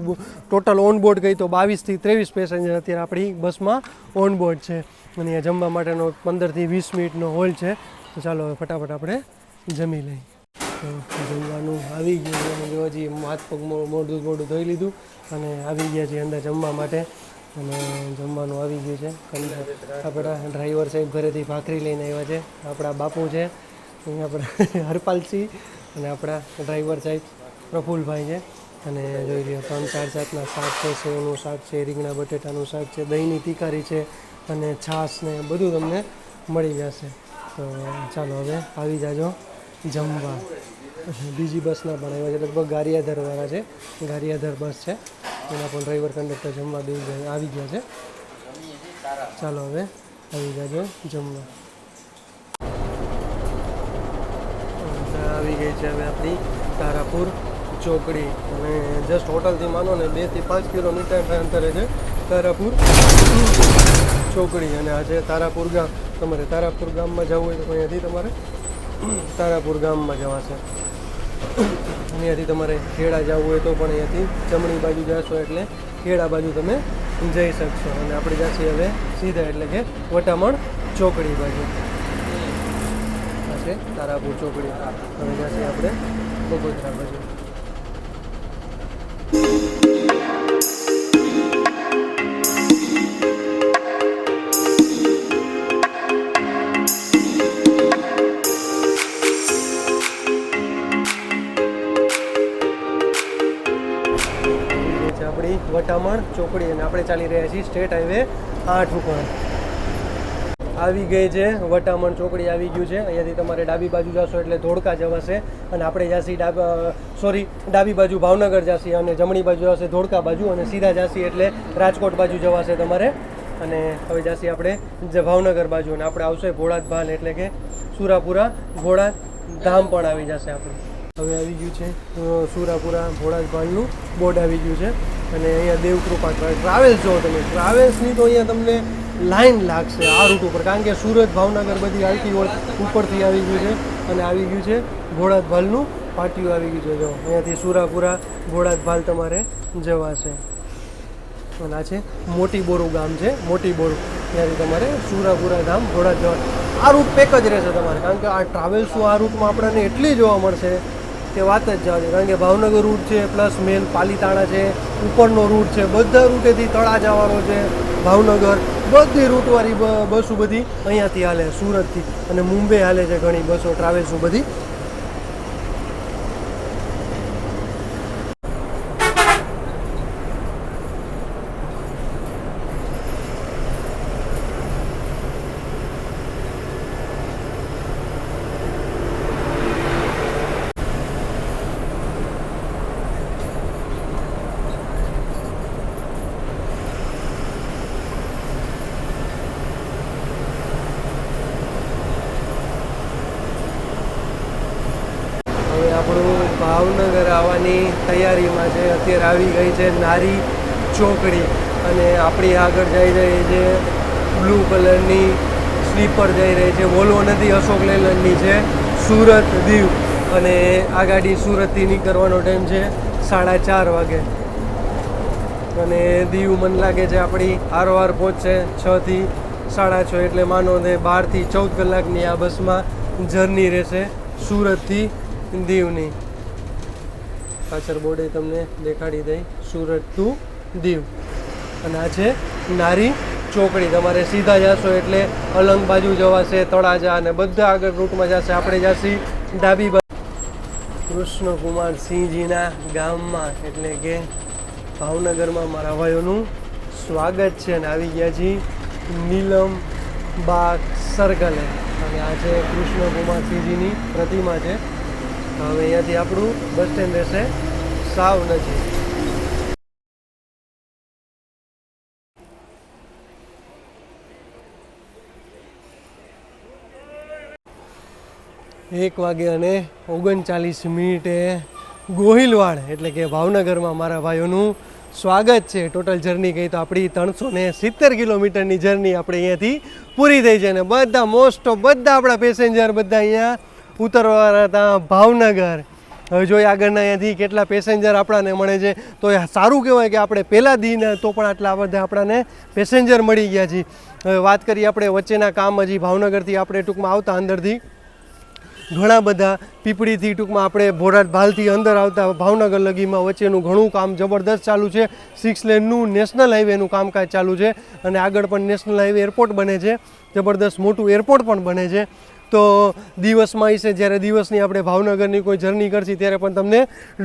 ટોટલ ઓન બોર્ડ ગઈ તો 22થી 23 પેસેન્જર અત્યારે આપણી બસમાં ઓન બોર્ડ છે. અને અહીંયા જમવા માટેનો 15થી 20 મિનિટનો હોલ છે. તો ચાલો હવે ફટાફટ આપણે જમી લઈએ. તો જમવાનું આવી ગયું છે. જો હજી હાથ પગ મોઢું ધોઈ લીધું અને આવી ગયા છીએ અંદર જમવા માટે. અને જમવાનું આવી ગયું છે. આપણા ડ્રાઈવર સાહેબ ઘરેથી ભાખરી લઈને આવ્યા છે. આપણા બાપુ છે અહીંયા, આપણા હરપાલસિંહ, અને આપણા ડ્રાઈવર સાહેબ પ્રફુલભાઈ છે. અને જોઈ લો 3-4 જાતના શાક છે. સેવનું શાક છે, રીંગણા બટેટાનું શાક છે, દહીંની તીખારી છે અને છાશ ને બધું તમને મળી જશે. તો ચાલો હવે આવી જાજો જમવા. બીજી બસના પણ આવ્યા છે, લગભગ ગારિયાધરવાળા છે. ગારિયાધર બસ છે, એના પણ ડ્રાઈવર કંડક્ટર જમવા આવી ગયા છે. ચાલો હવે આવી જાજો જમવા. આવી ગઈ છે હવે આપણી તારાપુર ચોકડી. અને જસ્ટ હોટલથી માનો ને 2 થી 5 કિલોમીટર અંતરે છે તારાપુર ચોકડી. અને આજે તારાપુર ગામ, તમારે તારાપુર ગામમાં જવું હોય તો અહીંયાથી તમારે તારાપુર ગામમાં જવાશે. અહીંયાથી તમારે ખેડા જવું હોય તો પણ અહીંયાથી જમણી બાજુ જશો એટલે ખેડા બાજુ તમે જઈ શકશો. અને આપણે જઈએ હવે સીધા એટલે કે વટામણ ચોકડી બાજુ. આ છે તારાપુર ચોકડી. હવે જઈએ આપણે બગોદરા બાજુ. આપણી વટામણ ચોકડી અને આપણે ચાલી રહ્યા છીએ સ્ટેટ હાઈવે 8 ઉપર. આવી ગઈ છે વટામણ ચોકડી, આવી ગયું છે. અહીંયાથી તમારે ડાબી બાજુ જશો એટલે ધોળકા જવાશે. અને આપણે જાસી ડાબી બાજુ ભાવનગર જાસી અને જમણી બાજુ જવાશે ધોળકા બાજુ. અને સીધા જાસી એટલે રાજકોટ બાજુ જવાશે તમારે. અને હવે જાસી આપણે ભાવનગર બાજુ. અને આપણે આવશે ભોળાદ ભાલ એટલે કે સુરાપુરા ભોળાદ ધામ પણ આવી જશે આપણે. હવે આવી ગયું છે સુરાપુરા ભોળાદ ભાલનું બોર્ડ આવી ગયું છે. અને અહીંયા દેવકૃપા ટ્રાવેલ્સ જો તમે, ટ્રાવેલ્સની તો અહીંયા તમને લાઈન લાગશે આ રૂટ ઉપર. કારણ કે સુરત ભાવનગર બધી હાલતી હોય. ઉપરથી આવી ગયું છે અને આવી ગયું છે ભોળાદ ભાલનું પાટિયું આવી ગયું છે. જો અહીંયાથી સુરાપુરા ભોળાદ ભાલ તમારે જવાશે. અને આ છે મોટી બોરું ગામ છે, મોટી બોરું. ત્યાંથી તમારે સુરાપુરા ધામ ભોળાદ જવા. આ રૂટ પેક જ રહેશે તમારે. કારણ કે આ ટ્રાવેલ્સનું આ રૂટમાં આપણને એટલી જોવા મળશે કે વાત જ જવા દે. કારણ કે ભાવનગર રૂટ છે, પ્લસ મેન પાલીતાણા છે, ઉપરનો રૂટ છે, બધા રૂટેથી તળા જવાનો છે, ભાવનગર બધી રૂટવાળી બસો બધી અહીંયાથી હાલે, સુરતથી. અને મુંબઈ હાલે છે ઘણી બસો ટ્રાવેલ્સનું બધી. આપણું ભાવનગર આવવાની તૈયારીમાં છે. અત્યારે આવી ગઈ છે નારી ચોકડી. અને આપણી આગળ જઈ રહી છે બ્લુ કલરની સ્લીપર જઈ રહી છે. વોલ્વો નથી, અશોક લેલનની છે, સુરત દીવ. અને આ ગાડી સુરતથી નીકળવાનો ટાઈમ છે 4:30 વાગે. અને દીવ મને લાગે છે આપણી આરોઆર પહોંચશે 6 થી 6:30. એટલે માનો ને 12 થી 14 કલાકની આ બસમાં જર્ની રહેશે સુરતથી દીવની. પાછળ બોર્ડે તમને દેખાડી દઈ, સુરત ટુ દીવ. અને આ છે નારી ચોકડી. તમારે સીધા જશો એટલે અલંગ બાજુ જવાશે, તળાજા અને બધા આગળ રૂટમાં જશે. આપણે જાસી ડાબી બાજુ કૃષ્ણકુમાર સિંહજીના ગામમાં, એટલે કે ભાવનગરમાં મારા ભાઈઓનું સ્વાગત છે. અને આવી ગયા છીએ નીલમ બાગ સર્કલે. અને આ છે કૃષ્ણકુમાર સિંહજીની પ્રતિમા છે. હવે અહીંયાથી આપણું બસ સ્ટેન્ડ રહેશે સાવ નજીક. 1:39 ગોહિલવાડ એટલે કે ભાવનગરમાં મારા ભાઈઓનું સ્વાગત છે. ટોટલ જર્ની કહી તો આપણી 370 કિલોમીટરની જર્ની આપણે અહીંયાથી પૂરી થઈ છે. અને બધા મોસ્ટ ઓફ બધા આપણા પેસેન્જર બધા અહીંયા ઉતરવાના હતા ભાવનગર. હવે જોઈએ આગળના અહીંયાથી કેટલા પેસેન્જર આપણાને મળે છે. તો એ સારું કહેવાય કે આપણે પહેલાં દિન તો પણ આટલા બધા આપણાને પેસેન્જર મળી ગયા છે. હવે વાત કરીએ આપણે વચ્ચેના કામ. હજી ભાવનગરથી આપણે ટૂંકમાં આવતા અંદરથી ઘણા બધા પીપળીથી ટૂંકમાં આપણે બોટાદ ભાલથી અંદર આવતા ભાવનગર લગીમાં વચ્ચેનું ઘણું કામ જબરદસ્ત ચાલુ છે. 6 લેનનું નેશનલ હાઈવેનું કામકાજ ચાલુ છે અને આગળ પણ નેશનલ હાઈવે એરપોર્ટ બને છે. જબરદસ્ત મોટું એરપોર્ટ પણ બને છે. તો દિવસમાં હશે જ્યારે દિવસની આપણે ભાવનગરની કોઈ જર્ની કરશી ત્યારે પણ તમને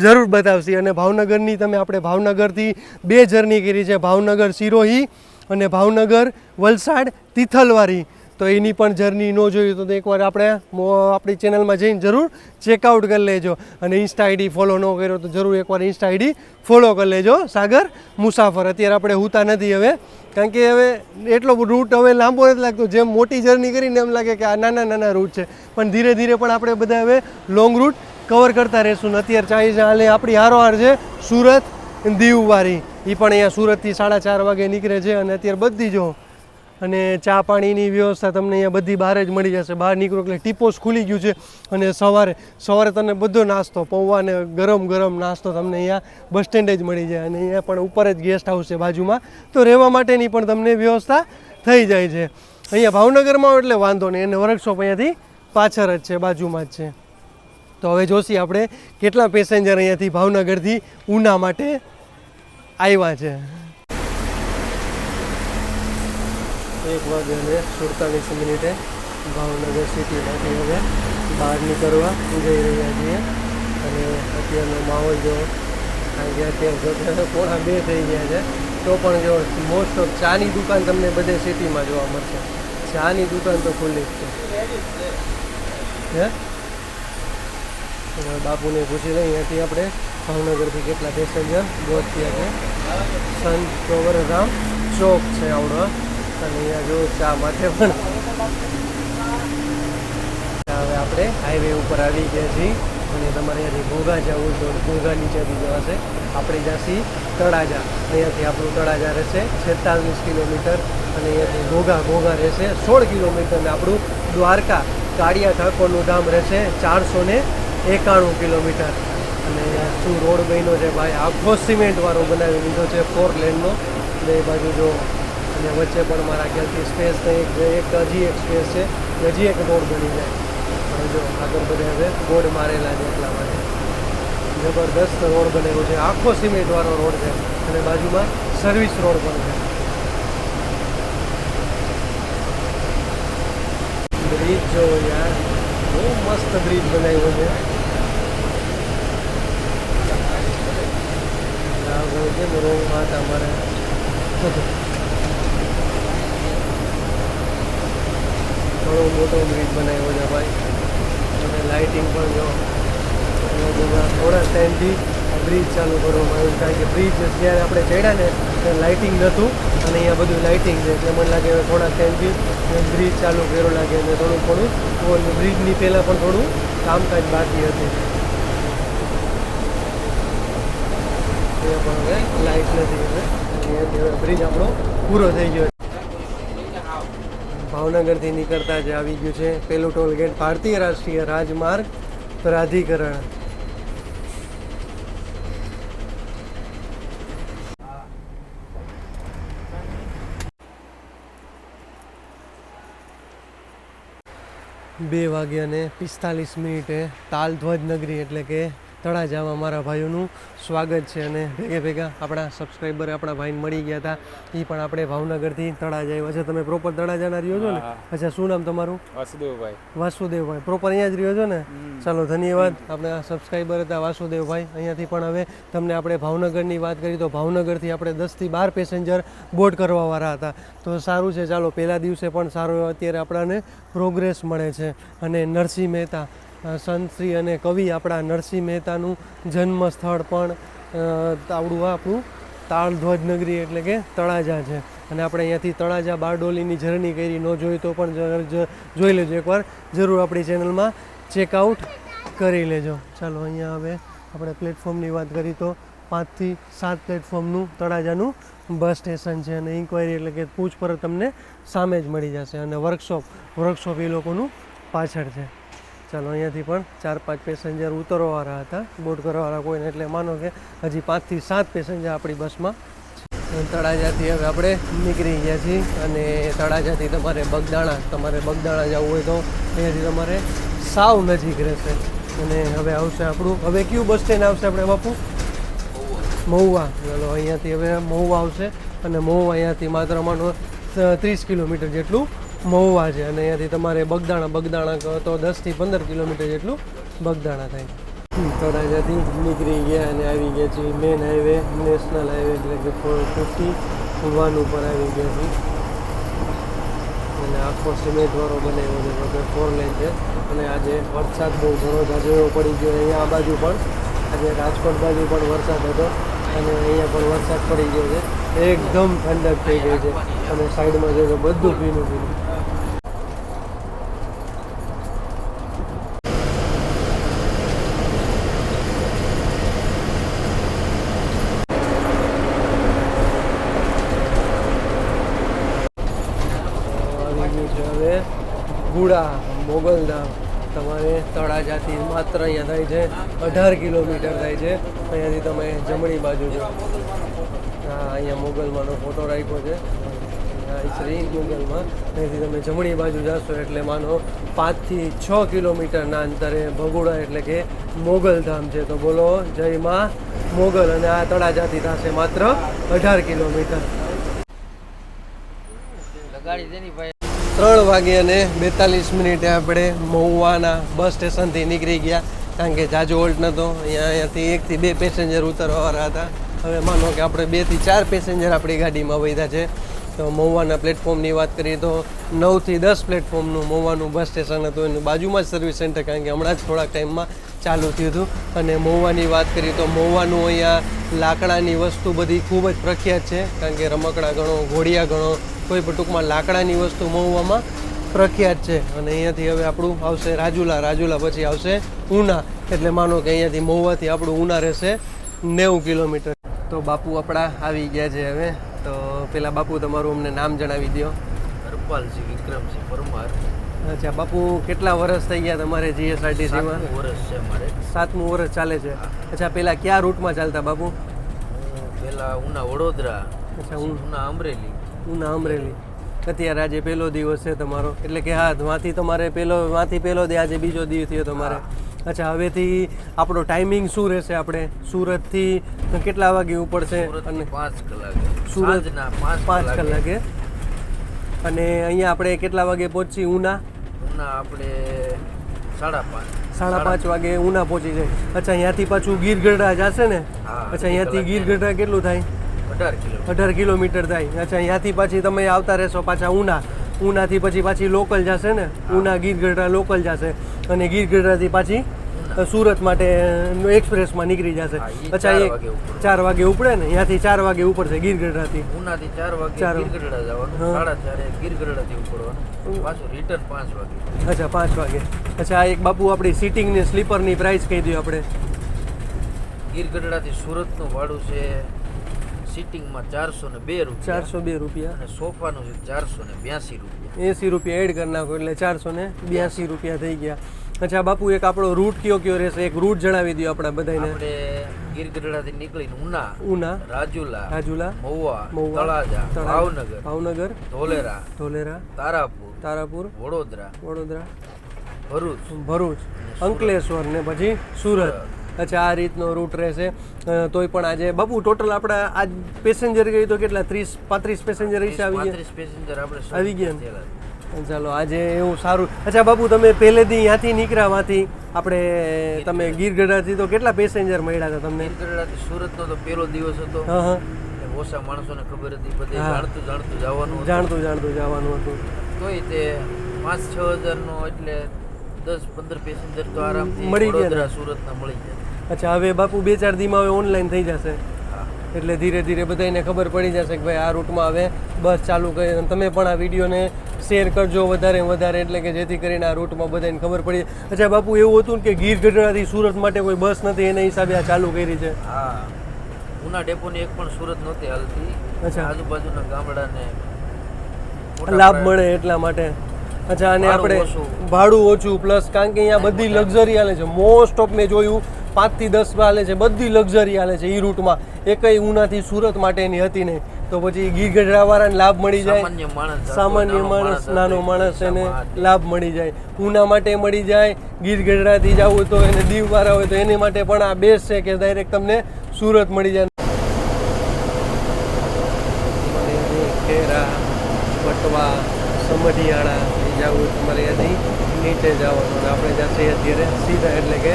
જરૂર બતાવશી. અને ભાવનગરની આપણે ભાવનગરથી 2 જર્ની કરી છે, ભાવનગર સિરોહી અને ભાવનગર વલસાડ તિથલવારી. તો એની પણ જર્ની ન જોઈ તો એકવાર આપણી ચેનલમાં જઈને જરૂર ચેકઆઉટ કરી લેજો. અને ઇન્સ્ટા આઈડી ફોલો ન કર્યો તો જરૂર એકવાર ઇન્સ્ટા આઈડી ફોલો કરી લેજો. સાગર મુસાફર. અત્યારે આપણે હુતા નથી હવે, કારણ કે હવે એટલો રૂટ હવે લાંબો નથી લાગતો. જેમ મોટી જર્ની કરીને એમ લાગે કે આ નાના નાના રૂટ છે, પણ ધીરે ધીરે પણ આપણે બધા હવે લોંગ રૂટ કવર કરતા રહીશું. અત્યારે ચાલે આપણી હારોહાર છે સુરત દીવવારી. એ પણ અહીંયા સુરતથી 4:30 વાગે નીકળે છે. અને અત્યારે બધી જો અને ચા પાણીની વ્યવસ્થા તમને અહીંયા બધી બહાર જ મળી જશે. બહાર નીકળો એટલે ટીપોસ ખુલી ગયું છે. અને સવારે તમને બધો નાસ્તો પૌવા ને ગરમ ગરમ નાસ્તો તમને અહીંયા બસ સ્ટેન્ડે જ મળી જાય. અને અહીંયા પણ ઉપર જ ગેસ્ટ હાઉસ છે બાજુમાં, તો રહેવા માટેની પણ તમને વ્યવસ્થા થઈ જાય છે. અહીંયા ભાવનગરમાં એટલે વાંધો નહીં. અને વર્કશોપ અહીંયાથી પાછળ જ છે, બાજુમાં જ છે. તો હવે જોશી આપણે કેટલા પેસેન્જર અહીંયાથી ભાવનગરથી ઉના માટે આવ્યા છે. 1:47 ભાવનગર સિટીમાંથી હવે બહાર નીકળવા જઈ રહ્યા છીએ. અને અત્યારનો માહોલ જો, કારણ કે અત્યારે 1:45 થઈ ગયા છે, તો પણ જો મોસ્ટ ઓફ ચાની દુકાન તમને બધે સિટીમાં જોવા મળશે. ચાની દુકાન તો ખુલ્લી જ છે. બાપુને પૂછી લઈએ અહીંયાથી આપણે ભાવનગરથી કેટલા પેસેન્જર બોધ થયા છે. સંત ગોવર્ધન ચોક છે આવડો. અને અહીંયા જો ચા માટે પણ હવે આપણે હાઈવે ઉપર આવી ગયા છીએ. અને તમારે અહીંયાથી ઘોઘા જવું તો ઘોઘા નીચેથી જવાશે. આપણે જઈશી તળાજા. અહીંયાથી આપણું તળાજા રહેશે 46 કિલોમીટર. અને અહીંયાથી ઘોઘા રહેશે 16 કિલોમીટર. અને આપણું દ્વારકા કાળિયા ઠાકોરનું ધામ રહેશે 491 કિલોમીટર. અને શું રોડ બન્યો છે ભાઈ, આખો સિમેન્ટવાળો બનાવી દીધો છે, 4 લેનનો. બે બાજુ જો, અને વચ્ચે પણ મારા ખ્યાલથી સ્પેસ હજી એક સ્પેસ છે, હજી એક રોડ બની જાય. હવે જો આગળ બધે હવે બોર્ડ મારેલા છે, એટલા માટે જબરદસ્ત રોડ બનેલો છે. આખો સિમેન્ટવાળો રોડ છે. અને બાજુમાં સર્વિસ રોડ પણ છે. બ્રિજ જો યાર, બહુ મસ્ત બ્રિજ બનાવ્યો છે. કેમ રોંગમાં હતા મારે. ઘણો મોટો બ્રિજ બનાવ્યો છે ભાઈ. અને લાઇટિંગ પણ જો થોડા ટાઈમથી બ્રિજ ચાલુ કરવામાં આવ્યું. કારણ કે બ્રિજ જ્યારે આપણે ચડ્યા ને ત્યારે લાઇટિંગ નહોતું, અને અહીંયા બધું લાઇટિંગ છે. એટલે મને લાગે હવે થોડા ટાઈમથી બ્રિજ ચાલુ કર્યો લાગે. અને થોડું બ્રિજની પહેલાં પણ થોડું કામકાજ બાકી હતું. એ પણ હવે લાઇટ નથી. હવે બ્રિજ આપણો પૂરો થઈ ગયો. ભાવનગરથી નીકળતા જ આવી ગયું છે પેલું ટોલ ગેટ, ભારતીય રાષ્ટ્રીય રાજમાર્ગ પ્રાધિકરણ. બે 2:45 તાલધ્વજ નગરી એટલે કે તળાજામાં મારા ભાઈઓનું સ્વાગત છે. અને ભેગા આપણા સબસ્ક્રાઈબર આપણા ભાઈને મળી ગયા હતા. એ પણ આપણે ભાવનગરથી તળાજા આવ્યા છે. તમે પ્રોપર તળાજાના રહ્યો છો ને? અચ્છા, શું નામ તમારું? વાસુદેવભાઈ. પ્રોપર અહીંયા જ રહ્યો છો ને? ચાલો, ધન્યવાદ. આપણે સબસ્ક્રાઈબર હતા વાસુદેવભાઈ. અહીંયાથી પણ હવે તમને આપણે ભાવનગરની વાત કરી તો ભાવનગરથી આપણે 10થી 12 પેસેન્જર બોર્ડ કરવાવાળા હતા. તો સારું છે. ચાલો, પહેલા દિવસે પણ સારો અત્યારે આપણને પ્રોગ્રેસ મળે છે. અને નરસિંહ મહેતા સંતશ્રી અને કવિ આપણા નરસિંહ મહેતાનું જન્મ સ્થળ પણ આપણું તાળધ્વજ નગરી એટલે કે તળાજા છે. અને આપણે અહીંયાથી તળાજા બારડોલીની જર્ની કરી ન જોઈ તો પણ જોઈ લેજો એકવાર, જરૂર આપણી ચેનલમાં ચેકઆઉટ કરી લેજો. ચાલો, અહીંયા હવે આપણે પ્લેટફોર્મની વાત કરીએ તો 5 થી 7 પ્લેટફોર્મનું તળાજાનું બસ સ્ટેશન છે અને ઇન્ક્વાયરી એટલે કે પૂછપરછ તમને સામે જ મળી જશે અને વર્કશોપ એ લોકોનું પાછળ છે. ચાલો અહીંયાથી પણ 4-5 પેસેન્જર ઉતરવાવાળા હતા, બોર્ડ કરવાવાળા કોઈને, એટલે માનો કે હજી 5 થી 7 પેસેન્જર આપણી બસમાં. તળાજાથી હવે આપણે નીકળી ગયા છીએ અને તળાજાથી તમારે બગદાણા જવું હોય તો અહીંયાથી તમારે સાવ નજીક રહેશે. અને હવે આવશે આપણું, હવે કયું બસ સ્ટેન્ડ આવશે આપણે બાપુ? મહુવા. ચાલો અહીંયાથી હવે મહુવા આવશે અને મહુવા અહીંયાથી માત્ર માનો 30 કિલોમીટર જેટલું મહુવા છે અને અહીંયાથી તમારે બગદાણા તો 10 થી 15 કિલોમીટર જેટલું બગદાણા થાય. તળાજાથી નીકળી ગયા અને આવી ગયા છીએ મેન હાઈવે, નેશનલ હાઈવે એટલે કે 451 ઉપર આવી ગયા છીએ અને આખો સિમેન્ટવાળો બનાવ્યો છે, 4 લેન છે અને આજે વરસાદ બહુ ઘણો જાજો એવો પડી ગયો. અહીંયા આ બાજુ પણ આજે રાજકોટ બાજુ પણ વરસાદ હતો અને અહીંયા પણ વરસાદ પડી ગયો છે, એકદમ ઠંડક થઈ ગઈ છે અને સાઈડમાં જે બધું ભીનું. હવે ગુડા મોગલધામ તમારે તળાજાથી માત્ર અહીંયા થાય છે 18 કિલોમીટર થાય છે. અહીંયાથી તમે જમણી બાજુ જો, હા અહીંયા મોગલમાંનો ફોટો રાખ્યો છે, શ્રી મોગલમાં. અહીંયાથી તમે જમણી બાજુ જશો એટલે માનો 5 થી 6 કિલોમીટરના અંતરે ભગોડા એટલે કે મોગલધામ છે. તો બોલો જય માં મોગલ. અને આ તળાજાથી થશે માત્ર 18 કિલોમીટર. 3 વાગે અને 42 મિનિટે આપણે મહુવાના બસ સ્ટેશનથી નીકળી ગયા, કારણ કે જાજો હોલ્ટ નહોતો. અહીંયાથી 1 થી 2 પેસેન્જર ઉતરવાવાળા હતા. હવે માનો કે આપણે 2 થી 4 પેસેન્જર આપણી ગાડીમાં વહ્યા છે. તો મહુવાના પ્લેટફોર્મની વાત કરીએ તો 9 થી 10 પ્લેટફોર્મનું મહુવાનું બસ સ્ટેશન હતું, એની બાજુમાં જ સર્વિસ સેન્ટર, કારણ કે હમણાં જ થોડાક ટાઈમમાં ચાલુ થયું હતું. અને મહુવાની વાત કરીએ તો મહુવાનું અહીંયા લાકડાની વસ્તુ બધી ખૂબ જ પ્રખ્યાત છે, કારણ કે રમકડા ગણો, ઘોડિયા ગણો, કોઈ પણ ટૂંકમાં લાકડાની વસ્તુ મહુવામાં પ્રખ્યાત છે. અને અહીંયાથી હવે આપણું આવશે રાજુલા પછી આવશે ઉના, એટલે માનો કે અહીંયાથી મહુવાથી આપણું ઉના રહેશે 90 કિલોમીટર. તો બાપુ આપણા આવી ગયા છે હવે. તો પેલા બાપુ તમારું અમને નામ જણાવી દો. હરપાલસિંહ વિક્રમસિંહ પરમાર. અચ્છા બાપુ, કેટલા વર્ષ થઈ ગયા તમારે જીએસઆરટીસીમાં? 7મું વર્ષ છે મારે. 7મું વર્ષ ચાલે છે. અચ્છા પેલા કયા રૂટમાં ચાલતા બાપુ? પેલા ઉના વડોદરા. અચ્છા ઉના અમરેલી. અત્યારે આજે પહેલો દિવસ છે તમારો, એટલે કે હા વાંથી તમારે પહેલો દે, આજે બીજો દિવસ થયો તમારે. અચ્છા હવેથી આપણો ટાઈમિંગ શું રહેશે? આપણે સુરતથી કેટલા વાગે ઉપડશે? અને 5 કલાકે. સુરતના 5 કલાકે. અને અહીંયા આપણે કેટલા વાગે પહોંચી ઉના? આપણે 5:30 વાગે ઉના પહોંચી જાય. અચ્છા અહીંયાથી પાછું ગીરગઢડા જશે ને? અચ્છા અહીંયાથી ગીરગઢડા કેટલું થાય? 18 કિલોમીટર થાય. અચ્છા અહીંયાથી પાછી તમે આવતા રહેશો પાછા ઉનાથી પછી લોકલ જશે ને? ઉના ગીરગઢડા લોકલ જશે અને ગીરગઢડાથી પાછી સુરત માટે એક્સપ્રેસમાં નીકળી જશે. અચ્છા એ 4 વાગે ઉપડે ને? અહીંયાથી 4 વાગે ઉપડશે ગીરગઢડાથી. ઉનાથી 4 વાગે ગીરગઢડા જવાનું, 4:30 ગીરગઢડાથી ઉપડવાનું, પાછું રિટર્ન 5 વાગે. અચ્છા 5 વાગે. અચ્છા એક બાપુ આપણી સીટિંગ ને સ્લીપરની પ્રાઇસ કહી દો આપણે. ગીરગઢડાથી સુરતનું ભાડું છે સીટિંગમાં 402 રૂપિયા. 402 રૂપિયા. અને સોફાનું છે 482 રૂપિયા. 80 રૂપિયા એડ કરી નાખો એટલે 482 રૂપિયા થઈ ગયા. અચ્છા બાપુ એક આપણો રૂટ કયો રહેશે? એક રૂટ જણાવી દો આપણા બધાને. આપણે ગીરગઢડાથી નીકળીને ઉના, રાજુલા, મહુવા, તળાજા, ભાવનગર, ધોલેરા, તારાપુર, વડોદરા, ભરૂચ, અંકલેશ્વર ને પછી સુરત. અચ્છા આ રીતનો રૂટ રહેશે. તોય પણ આજે બાપુ ટોટલ આપણા આજ પેસેન્જર ગઈ તો કેટલા? 30-35 પેસેન્જર આવી ગયા. ચાલો આજે એવું સારું. અચ્છા બાપુ તમે પહેલેથી ત્યાંથી નીકળ્યા, માંથી આપણે તમે ગીરગઢડાથી તો કેટલા પેસેન્જર મળ્યા હતા તમને? ગીરગઢડાથી સુરતનો તો પહેલો દિવસ હતો. ઓછા માણસોને ખબર હતી, બધે જાણતું જવાનું હતું. તોય તે 5-6 હજારનો એટલે 10-15 પેસેન્જર તો આરામથી મળી ગયા, સુરતના મળી ગયા. અચ્છા હવે બાપુ 2-4 દીમાં હવે ઓનલાઈન થઈ જશે. એટલે ધીરે ધીરે બધાને ખબર પડી જશે કે ભાઈ આ રૂટમાં હવે બસ ચાલુ કરી. અને તમે પણ આ વિડીયોને શેર કરજો વધારે વધારે, એટલે કે જેથી કરીને આ રૂટમાં બધાને ખબર પડી. અચ્છા બાપુ, એવું હતું ને કે ગીર ગઢડાથી સુરત માટે કોઈ બસ નથી, એના હિસાબે આ ચાલુ કરી છે? હા, ઉના ડેપોની એક પણ સુરત નહોતી હાલતી. અચ્છા, આજુબાજુના ગામડાને લાભ મળે એટલા માટે. અચ્છા, અને આપણે ભાડું ઓછું પ્લસ કારણ કે અહીંયા બધી લક્ઝરી હાલે છે. મોસ્ટ ઓફ મેં જોયું 5 થી 10 હાલે છે, બધી લક્ઝરી હાલે છે એ રૂટમાં. એકય ઉનાથી સુરત માટેની હતી નહીં, તો પછી ગીર ગઢડા વાળાને લાભ મળી જાય, સામાન્ય માણસ, નાનો માણસ એને લાભ મળી જાય, ઉના માટે મળી જાય. ગીર ગઢડાથી જવું તો એને દીવ વાળા હોય તો એની માટે પણ આ બેસ્ટ છે કે ડાયરેક્ટ તમને સુરત મળી જાય. ખેરા, બટવા, સમઢિયાળા જવું તમારે ત્યાંથી નીચે જવાનું, આપણે જશે અત્યારે સીધા એટલે કે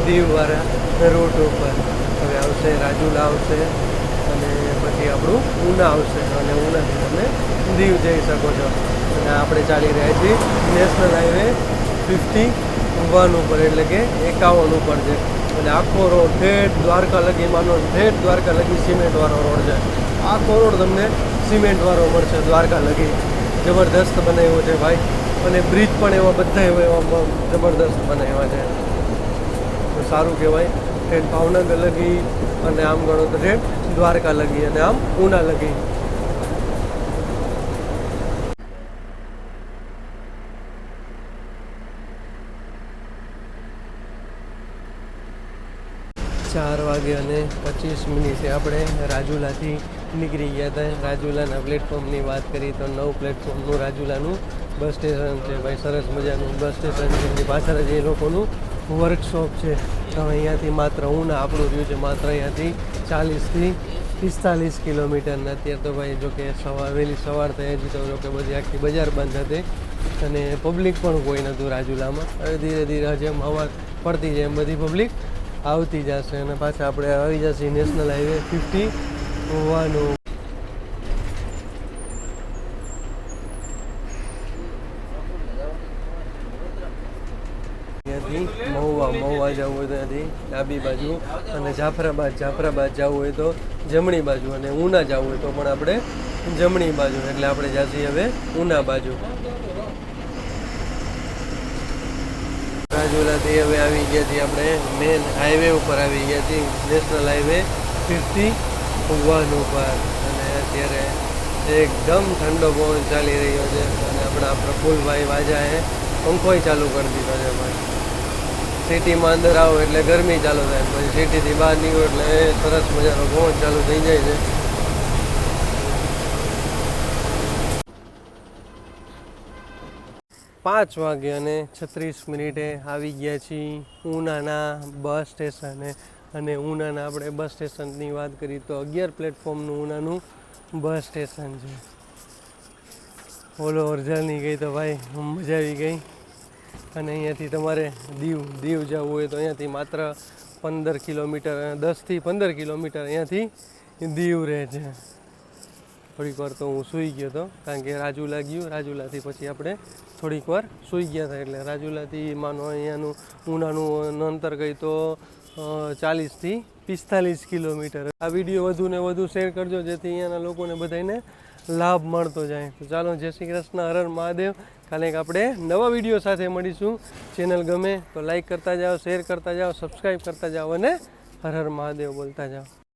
દીવવાળા રોડ ઉપર. હવે આવશે રાજુલા આવશે અને પછી આપણું ઉના આવશે, અને ઉનાથી તમે દીવ જઈ શકો છો. અને આપણે ચાલી રહ્યા છીએ નેશનલ હાઈવે 51 ઉપર, એટલે કે 51 ઉપર છે. અને આખો રોડ ઠેઠ દ્વારકા લગી, માનો ઠેઠ દ્વારકા લગી સિમેન્ટવાળો રોડ છે. આખો રોડ તમને સિમેન્ટવાળો મળશે દ્વારકા લગી. જબરદસ્ત બનાવ્યો છે ભાઈ, અને બ્રિજ પણ એવા બધા એવા જબરદસ્ત બનાવ્યા છે. તો સારું કહેવાય. ઠેઠ ભાવનગર લગી, અને આમ ગણો તો ઠેઠ દ્વારકા લગી, અને આમ ઉના લગી. ચાર વાગે અને 25 આપણે રાજુલાથી નીકળી ગયા હતા. રાજુલાના પ્લેટફોર્મની વાત કરીએ તો 9 પ્લેટફોર્મનું રાજુલાનું બસ સ્ટેશન છે ભાઈ. સરસ મજાનું બસ સ્ટેશન છે. એની પાછળ જ એ લોકોનું વર્કશોપ છે. હવે અહીંયાથી માત્ર ઉના આપણું રહ્યું છે માત્ર અહીંયાથી 40 થી 45 કિલોમીટર. અત્યારે તો ભાઈ જોકે વહેલી સવાર થઈ હજી તો જોકે બધી આખી બજાર બંધ હતી, અને પબ્લિક પણ કોઈ નહોતું રાજુલામાં. હવે ધીરે ધીરે જેમ હવા પડતી જાય એમ બધી પબ્લિક આવતી જશે, અને પાછા આપણે આવી જશે નેશનલ હાઈવે 51. ત્યાંથી મહુવા જવું હોય તો ત્યાંથી ડાબી બાજુ, અને જાફરાબાદ જવું હોય તો જમણી બાજુ, અને ઉના જવું હોય તો પણ આપણે જમણી બાજુ. એટલે આપણે જઈએ હવે ઉના બાજુ. રાજુલાથી હવે આવી ગયા છીએ આપણે મેન હાઈવે ઉપર આવી ગયા છીએ, નેશનલ હાઈવે 51 ઉપર. અને અત્યારે એકદમ ઠંડો પવન ચાલી રહ્યો છે, અને આપણા પ્રફુલભાઈ વાજાએ પંખોય ચાલુ કરી દીધો છે ભાઈ. સિટીમાં અંદર આવો એટલે ગરમી ચાલુ થાય, પછી સિટીથી બહાર નીકળો એટલે સરસ મજાનો પવન ચાલુ થઈ જાય છે. પાંચ વાગે અને 36 આવી ગયા છીએ ઉનાના બસ સ્ટેશને. અને ઉનાના આપણે બસ સ્ટેશનની વાત કરીએ તો 11 પ્લેટફોર્મનું ઉનાનું બસ સ્ટેશન છે. ઓલો ઓરજાની ગઈ તો ભાઈ મજા આવી ગઈ. અને અહીંયાથી તમારે દીવ જવું હોય તો અહીંયાથી માત્ર 15 કિલોમીટર, 10 થી 15 કિલોમીટર અહીંયાથી દીવ રહે છે. થોડીક વાર તો હું સૂઈ ગયો હતો, કારણ કે રાજુલા ગયું, રાજુલાથી પછી આપણે થોડીક વાર સૂઈ ગયા હતા. એટલે રાજુલાથી માનો અહીંયાનું ઉનાનું અંતર ગઈ તો 40 થી 45 કિલોમીટર. આ વિડીયો વધુ ને વધુ શેર કરજો, જેથી અહીંયાના લોકોને બધાને લાભ મળતો જાય. તો ચાલો, જય શ્રી કૃષ્ણ, હર હર મહાદેવ. કાલે આપણે નવા વિડીયો સાથે મળીશું. ચેનલ ગમે તો લાઈક કરતા જાઓ, શેર કરતા જાઓ, સબસ્ક્રાઈબ કરતા જાઓ, અને હર હર મહાદેવ બોલતા જાઓ.